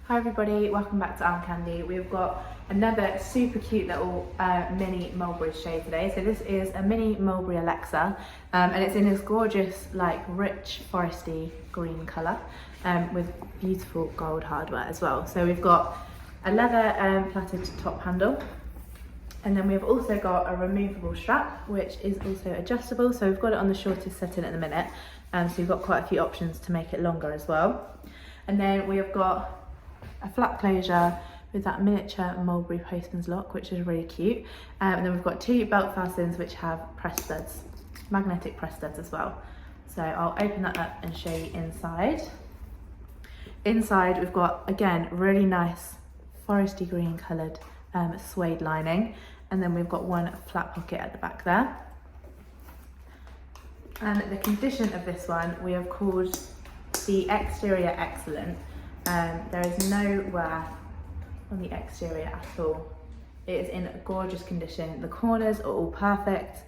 Hi everybody, welcome back to Armcandy. We've got another super cute little mini mulberry shade today. So this is a mini mulberry Alexa and it's in this gorgeous like rich foresty green colour with beautiful gold hardware as well. So we've got a leather plaited top handle, and then we've also got a removable strap which is also adjustable. So we've got it on the shortest setting at the minute, so we've got quite a few options to make it longer as well. And then we have got a flat closure with that miniature mulberry postman's lock, which is really cute. And then we've got two belt fastenings which have press studs, magnetic press studs as well. So I'll open that up and show you inside. Inside we've got, again, really nice foresty green coloured suede lining. And then we've got one flat pocket at the back there. And the condition of this one we have called the exterior excellent. There is no wear on the exterior at all. It is in a gorgeous condition. The corners are all perfect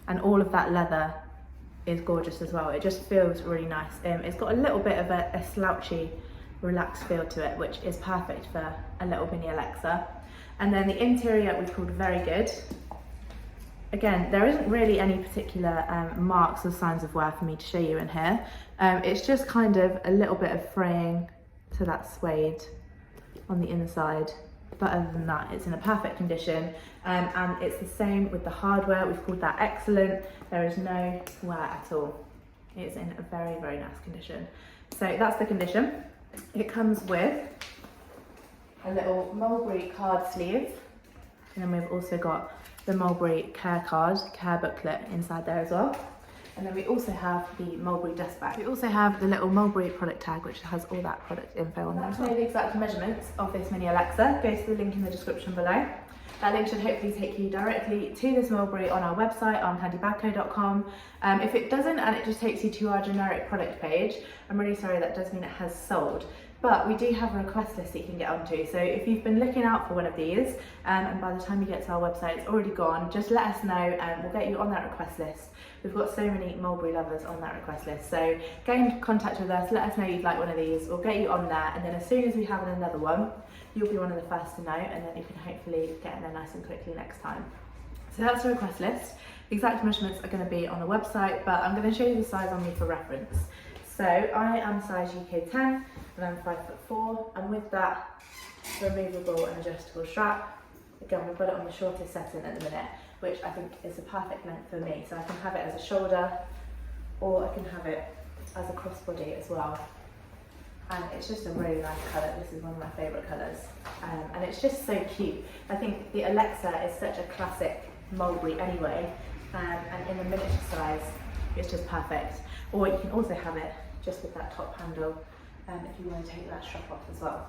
and all of that leather is gorgeous as well. It just feels really nice. It's got a little bit of a slouchy, relaxed feel to it, which is perfect for a little mini Alexa. And then the interior we've called very good. Again, there isn't really any particular marks or signs of wear for me to show you in here. It's just kind of a little bit of fraying to that suede on the inside, but other than that it's in a perfect condition, and it's the same with the hardware. We've called that excellent. There is no wear at all. It's in a very, very nice condition. So that's the condition. It comes with a little mulberry card sleeve, and then we've also got the mulberry care booklet inside there as well. And then we also have the mulberry dust bag. We also have the little mulberry product tag which has all that product info on there. To know the exact measurements of this mini Alexa, go to the link in the description below. That link should hopefully take you directly to this mulberry on our website, armcandybagco.com. If it doesn't and it just takes you to our generic product page, I'm really sorry, that does mean it has sold. But we do have a request list that you can get onto. So if you've been looking out for one of these and by the time you get to our website it's already gone, just let us know and we'll get you on that request list. We've got so many mulberry lovers on that request list. So get in contact with us, let us know you'd like one of these, we'll get you on there, and then as soon as we have another one, you'll be one of the first to know, and then you can hopefully get in there nice and quickly next time. So that's the request list. The exact measurements are going to be on the website, but I'm going to show you the size on me for reference. So I am size UK 10 and I'm 5'4", and with that removable and adjustable strap, again we've got it on the shortest setting at the minute, which I think is a perfect length for me. So I can have it as a shoulder or I can have it as a crossbody as well. And it's just a really nice colour. This is one of my favourite colours, and it's just so cute. I think the Alexa is such a classic mulberry anyway, and in the miniature size it's just perfect. Or you can also have it just with that top handle if you want to take that strap off as well.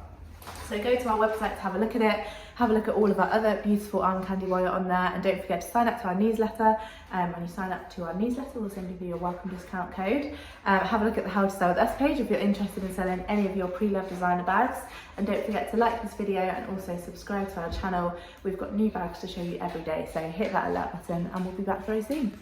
So go to our website to have a look at it, have a look at all of our other beautiful Armcandy while you're on there, and don't forget to sign up to our newsletter. When you sign up to our newsletter, we'll send you your welcome discount code. Have a look at the How to Sell With Us page if you're interested in selling any of your pre-loved designer bags, and don't forget to like this video and also subscribe to our channel. We've got new bags to show you every day, so hit that alert button and we'll be back very soon.